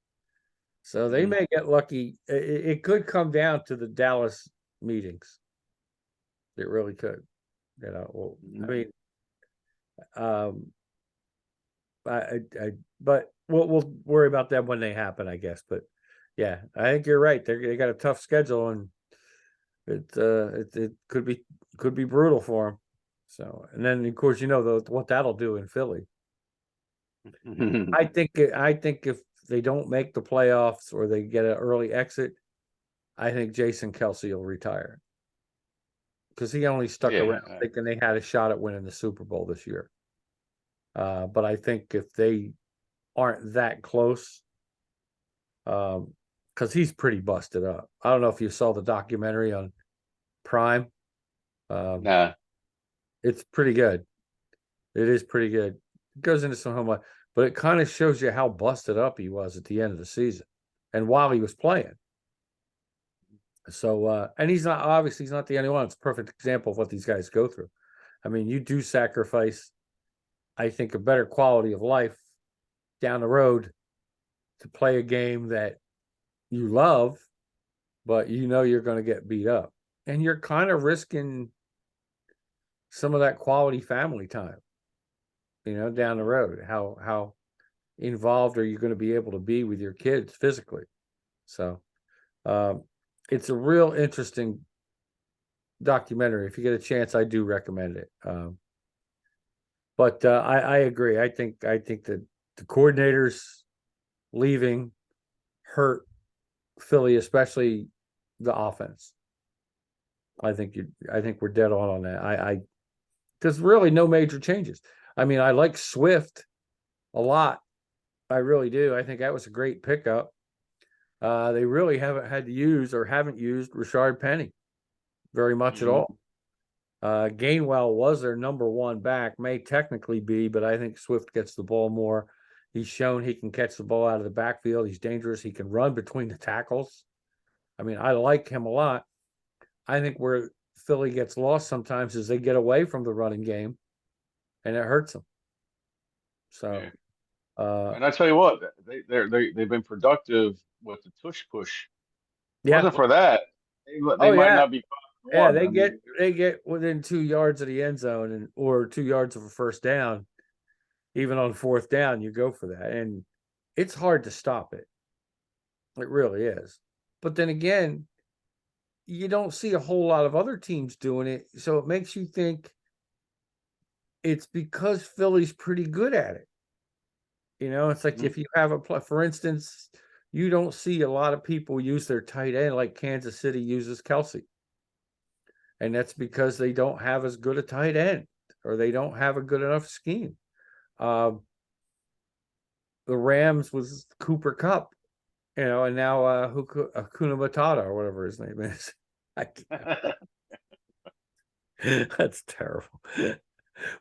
So they Mhm. may get lucky. It could come down to the Dallas meetings. It really could. Well, I Mhm. mean, um, but we'll worry about them when they happen, I guess. But yeah, I think you're right. They got a tough schedule, and it could be brutal for them. So, and then of course what that'll do in Philly. I think if they don't make the playoffs or they get an early exit, I think Jason Kelsey will retire because he only stuck Yeah. around thinking they had a shot at winning the Super Bowl this year. But I think if they aren't that close, because he's pretty busted up. I don't know if you saw the documentary on Prime. Um, Nah. it's pretty good. It is pretty good. It goes into some homework, but it kind of shows you how busted up he was at the end of the season and while he was playing. So, and he's not the only one. It's a perfect example of what these guys go through. I mean, you do sacrifice, I think, a better quality of life down the road to play a game that you love, but you're going to get beat up. And you're kind of risking some of that quality family time, down the road. How involved are you going to be able to be with your kids physically? So it's a real interesting documentary. If you get a chance, I do recommend it. But I agree. I think that the coordinators leaving hurt Philly, especially the offense. I think we're dead on that. There's really no major changes. I mean, I like Swift a lot. I really do. I think that was a great pickup. They really haven't used Rashard Penny very much at Mhm. all. Gainwell was their number one back, may technically be, but I think Swift gets the ball more. He's shown he can catch the ball out of the backfield. He's dangerous. He can run between the tackles. I mean, I like him a lot. I think where Philly gets lost sometimes is they get away from the running game, and it hurts them. So, Yeah. And I tell you what, they've been productive with the tush push. yeah. Wasn't for that, they Oh might yeah. not be Yeah, 5-1. I mean, they get within 2 yards of the end zone or 2 yards of a first down. Even on fourth down, you go for that. And it's hard to stop it. It really is. But then again, you don't see a whole lot of other teams doing it. So it makes you think it's because Philly's pretty good at it. It's like if you have for instance, you don't see a lot of people use their tight end like Kansas City uses Kelsey. And that's because they don't have as good a tight end or they don't have a good enough scheme. The Rams was Cooper Kupp, and now Hakuna Matata or whatever his name is. That's terrible.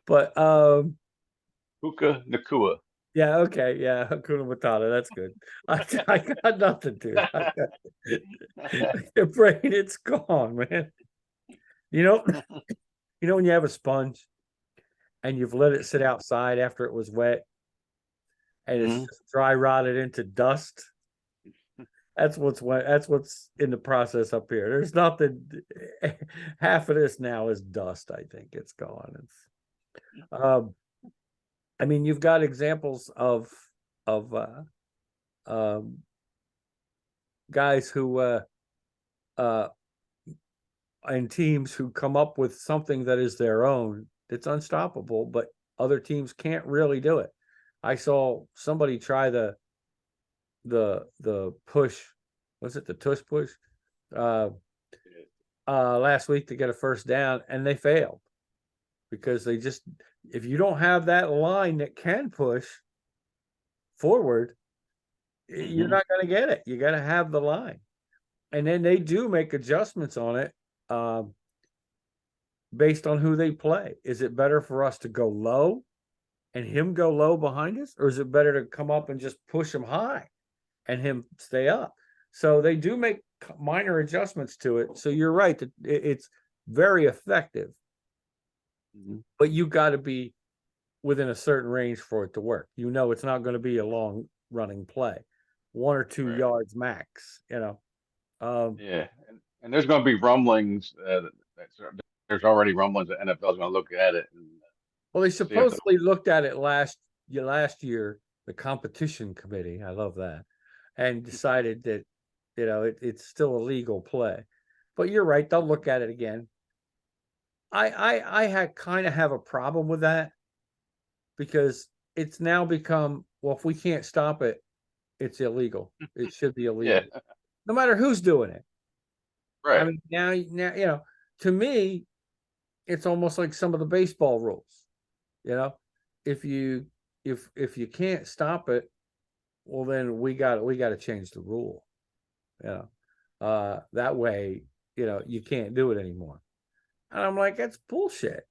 But Puka Nakua. yeah, okay, yeah, Hakuna Matata, that's good. I got nothing, dude. Your brain, it's gone, man. You know, when you have a sponge and you've let it sit outside after it was wet and it's Mhm. just dry rotted into dust. That's what's in the process up here. There's nothing. Half of this now is dust. I think it's gone. I mean, you've got examples of um, guys who uh, and teams who come up with something that is their own. It's unstoppable, but other teams can't really do it. I saw somebody try the push. Was it the tush push? Uh, last week to get a first down, and they failed because if you don't have that line that can push forward, you're Mhm. not going to get it. You got to have the line, and then they do make adjustments on it based on who they play. Is it better for us to go low and him go low behind us, or is it better to come up and just push him high and him stay up? So they do make minor adjustments to it. So you're right that it's very effective, Mhm. but you got to be within a certain range for it to work. It's not going to be a long running play, 1 or 2 yards max. Yeah, and there's going to be rumblings. There's already rumblings that NFL's going to look at it and Well, they see if supposedly looked at it last year, the competition committee. I love that, and decided that it's still a legal play. But you're right; they'll look at it again. I had kind of have a problem with that because it's now become, well, if we can't stop it, it's illegal. It should be yeah, illegal, no matter who's doing it. I right. mean, now, to me, it's almost like some of the baseball rules. You know, if you if you can't stop it, well, then we got to change the rule. That way, you can't do it anymore. And I'm like, that's bullshit.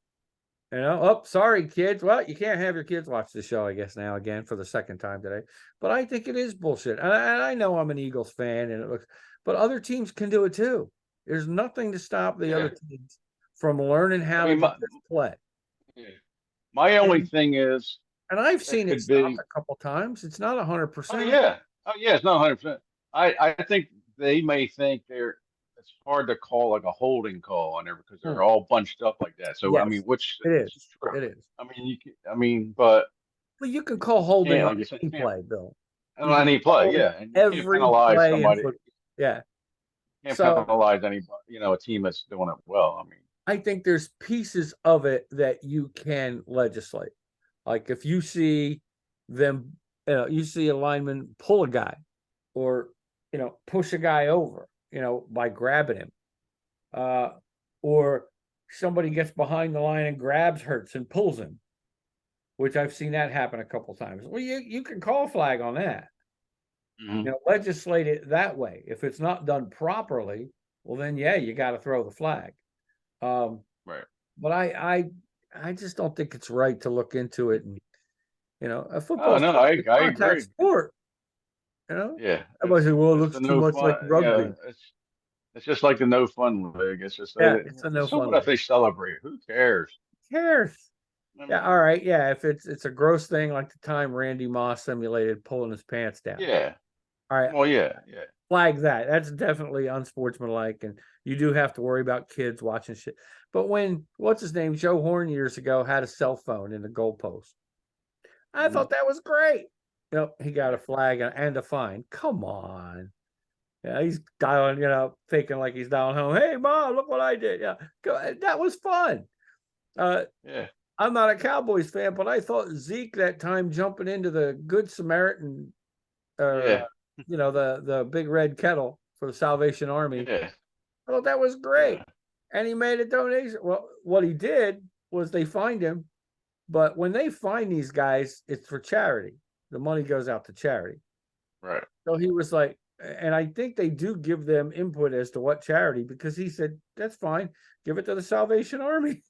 Oh, sorry, kids. Well, you can't have your kids watch the show, I guess, now again for the second time today. But I think it is bullshit. And I know I'm an Eagles fan, but other teams can do it too. There's nothing to stop the Yeah, other teams from learning I how to mean, just play. yeah. My only And thing is and I've it seen it could stopped be. a couple times. It's not Oh 100%. yeah, oh yeah, it's not 100%. I think they may think it's hard to call like a holding call on there because Hmm. they're all bunched up like that. So I mean, Yes, it which is is. true. It is. I mean, but Well, you can call you holding can't on like you said, any you can't. play, Bill. And he play, call yeah, and you can't every penalize play in somebody. football. Yeah. Can't So penalize anybody. A team that's doing it well. I mean, I think there's pieces of it that you can legislate. Like if you see them, you see a lineman pull a guy or, push a guy over, by grabbing him, or somebody gets behind the line and grabs Hurts and pulls him, which I've seen that happen a couple times. Well, you can call a flag on that. mhm, Legislate it that way. If it's not done properly, well, then yeah, you got to throw the flag. Um, right. but I just don't think it's right to look into it. And a Oh football's no, a I contact agree. sport. Yeah, Everybody says, "Well, it it's looks the too no much like fun. rugby." It's just like the no fun league. It's just Yeah, it's a no so fun what if league. they celebrate? Who cares? Who cares? I Yeah, mean, all right. Yeah, if it's a gross thing like the time Randy Moss simulated pulling his pants down. yeah. All right, Well, yeah, yeah, flag that. That's definitely unsportsmanlike, and you do have to worry about kids watching shit. But when what's his name, Joe Horn years ago had a cell phone in the goalpost, I mhm, thought that was great. He got a yeah, flag and a fine. Come on. Yeah, he's dialing, thinking like he's dialing home. Hey, mom, look what I did. Yeah, that was fun. Uh, yeah, I'm not a Cowboys fan, but I thought Zeke that time jumping into the Good Samaritan, or yeah, the big red kettle for the Salvation Army. yeah, I thought that was great, yeah, and he made a donation. Well, what he did was they fined him, but when they find these guys, it's for charity. The money goes out to charity. right. So he was like, and I think they do give them input as to what charity, because he said, that's fine, give it to the Salvation Army.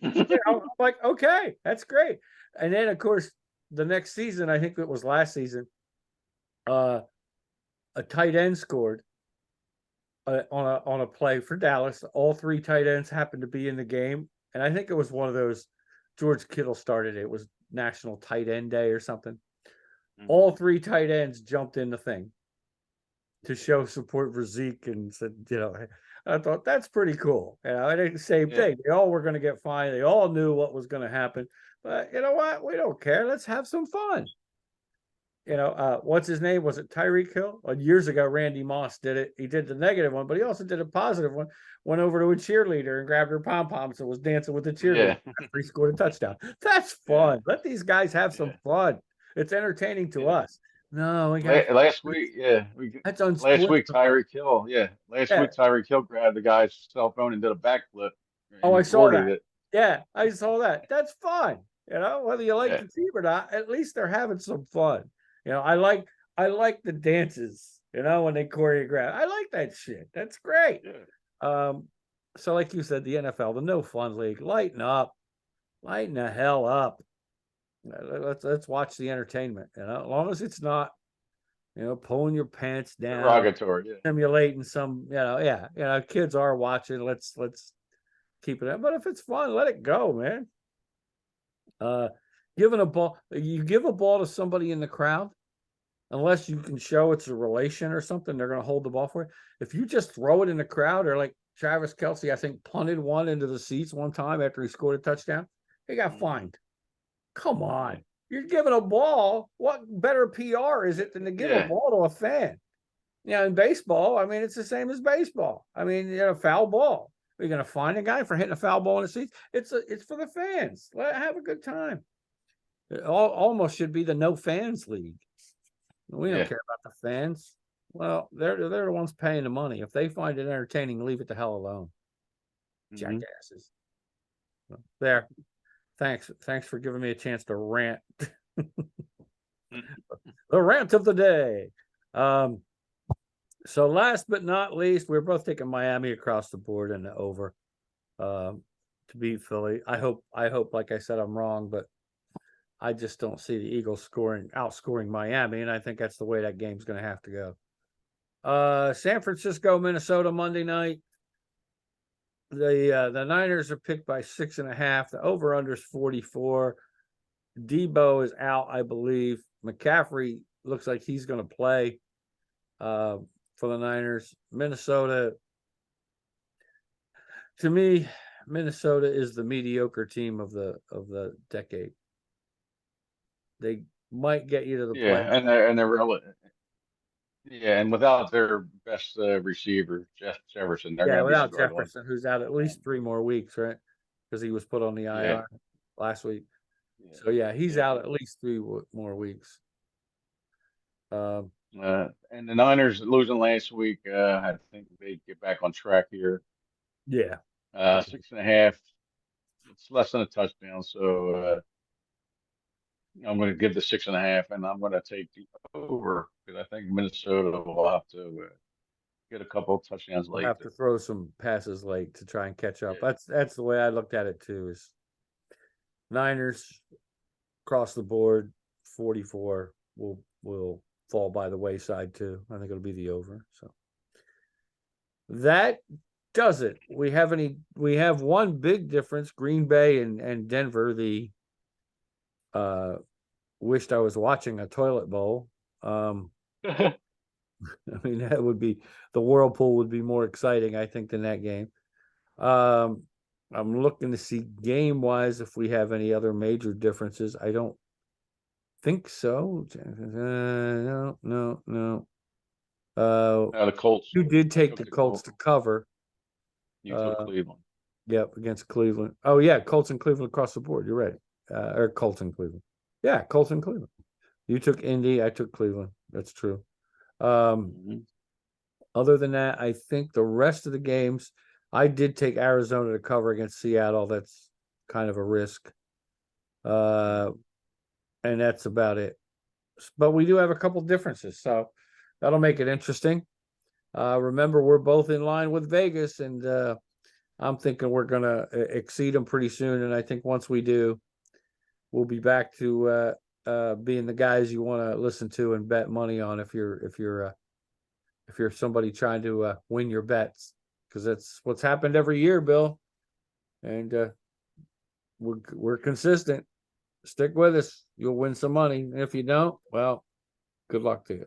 I'm like, okay, that's great. And then, of course, the next season, I think it was last season, uh, a tight end scored on a play for Dallas. All three tight ends happened to be in the game, and I think it was one of those. George Kittle started it. It was National Tight End Day or something. Mhm, All three tight ends jumped in the thing to show support for Zeke, and said, I thought that's pretty cool. And it's the same yeah, thing. They all were going to get fined. They all knew what was going to happen. But you know what? We don't care. Let's have some fun. What's his name? Was it Tyreek Hill? Years ago, Randy Moss did it. He did the negative one, but he also did a positive one. Went over to a cheerleader and grabbed her pom poms and was dancing with the cheerleader yeah, after he scored a touchdown. That's yeah, fun. Let these guys have some yeah, fun. It's entertaining to yeah. us. No, we got Last week, yeah, that's last week unsportsmanlike. Tyreek Hill, yeah, last Yeah. week Tyreek Hill grabbed the guy's cell phone and did a backflip Oh, and I saw recorded that. it. Yeah, I saw that. That's fun. Whether you like Yeah, the team or not, at least they're having some fun. I like the dances, when they choreograph. I like that shit. That's great. yeah, Um, so like you said, the NFL, the no fun league, lighten up, lighten the hell up. Let's watch the entertainment. As long as it's not, pulling your pants down, derogatory. Yeah, simulating some, yeah, kids are watching. Let's keep it up. But if it's fun, let it go, man. Uh, giving a ball, you give a ball to somebody in the crowd, unless you can show it's a relation or something, they're going to hold the ball for you. If you just throw it in the crowd, or like Travis Kelce, I think punted one into the seats one time after he scored a touchdown, he got mhm, fined. Come yeah, on. You're giving a ball. What better PR is it than to give a yeah, ball to a fan? In baseball, I mean, it's the same as baseball. I mean, foul ball. Are you going to fine a guy for hitting a foul ball in the seats? It's for the fans. Have a good time. It almost should be the no fans league. We don't yeah. care about the fans. Well, they're the ones paying the money. If they find it entertaining, leave it the hell alone. Hmm. Jackasses. There. Thanks for giving me a chance to rant. The rant of the day. So last but not least, we're both taking Miami across the board and the over to beat Philly. I hope, like I said, I'm wrong, but I just don't see the Eagles outscoring Miami, and I think that's the way that game's going to have to go. San Francisco, Minnesota, Monday night. The Niners are picked by 6.5. The over under is 44. Debo is out, I believe. McCaffrey looks like he's going to play for the Niners. Minnesota, to me, Minnesota is the mediocre team of the decade. They might get you to the Yeah, play. and they're yeah, and without their best receiver, Jefferson, they're Yeah, going to be without struggling. Jefferson, who's out at least 3 more weeks, right? Because he was put on the Yeah, IR last week. yeah, So yeah, he's yeah. out at least 3 more weeks. Um, And the Niners losing last week, I think they get back on track here. yeah, 6.5. It's less than a touchdown, so I'm going to give the 6.5, and I'm going to take the over because I think Minnesota will have to get a couple of touchdowns we'll late. have to throw some passes late to try and catch up. Yeah, That's the way I looked at it too. Is Niners across the board, 44 will fall by the wayside too. I think it'll be the over. So that does it. We have one big difference, Green Bay and Denver. The wished I was watching a toilet bowl. I mean, that would be the whirlpool would be more exciting, I think, than that game. I'm looking to see game wise if we have any other major differences. I don't think so. No. the Colts. You did I take took the the Colts Colts. to cover. You took Uh, Cleveland. yep, against Cleveland. Oh yeah, Colts and Cleveland across the board. You're right. Or Colts and Cleveland. Yeah, Colts and Cleveland. You took Indy. I took Cleveland. That's true. Mm-hmm. Other than that, I think the rest of the games, I did take Arizona to cover against Seattle. That's kind of a risk. And that's about it. But we do have a couple differences, so that'll make it interesting. Remember, we're both in line with Vegas, and I'm thinking we're gonna exceed them pretty soon. And I think once we do, we'll be back to being the guys you want to listen to and bet money on if you're somebody trying to win your bets, because that's what's happened every year, Bill. And we're consistent. Stick with us. You'll win some money. And if you don't, well, good luck to you.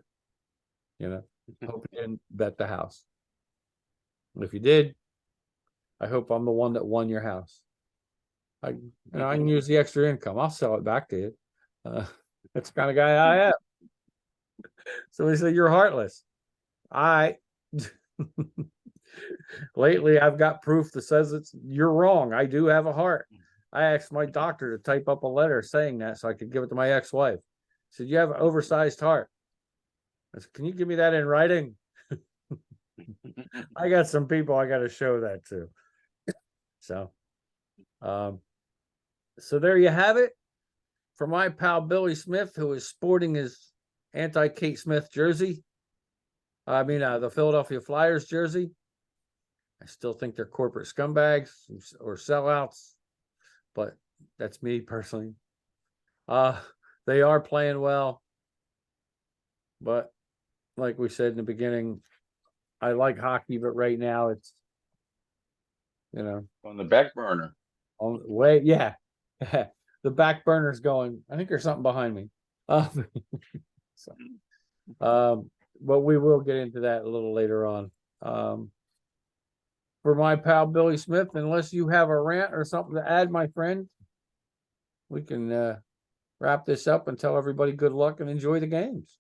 You know, hope you didn't bet the house. And if you did, I hope I'm the one that won your house. I can use the extra income. I'll sell it back to you. That's the kind of guy I am. So he said, "You're heartless." I lately I've got proof that says you're wrong. I do have a heart. I asked my doctor to type up a letter saying that so I could give it to my ex-wife. He said, "You have an oversized heart." I said, "Can you give me that in writing?" I got some people I got to show that to. So, so there you have it. For my pal Billy Smith, who is sporting his anti-Kate Smith jersey. I mean, the Philadelphia Flyers jersey. I still think they're corporate scumbags or sellouts, but that's me personally. They are playing well, but like we said in the beginning, I like hockey, but right now it's On the back burner. on the way. Yeah, the back burner's going. I think there's something behind me. So, but we will get into that a little later on. For my pal Billy Smith, unless you have a rant or something to add, my friend, we can wrap this up and tell everybody good luck and enjoy the games.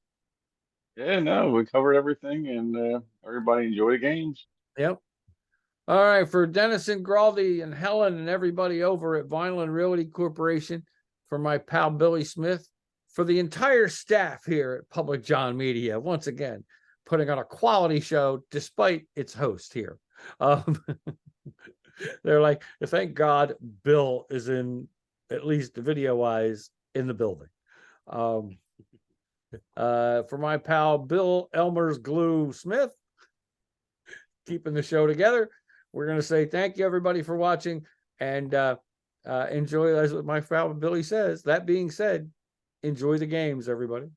Yeah, no, we covered everything, and everybody enjoy the games. Yep. All right, for Dennis and Graldi and Helen and everybody over at Vineland Realty Corporation, for my pal Billy Smith, for the entire staff here at Public John Media, once again, putting on a quality show despite its host here. They're like, thank God Bill is in, at least video-wise, in the building. For my pal Bill Elmer's Glue Smith, keeping the show together, we're going to say thank you, everybody, for watching, and enjoy, as my pal Billy says. That being said, enjoy the games, everybody.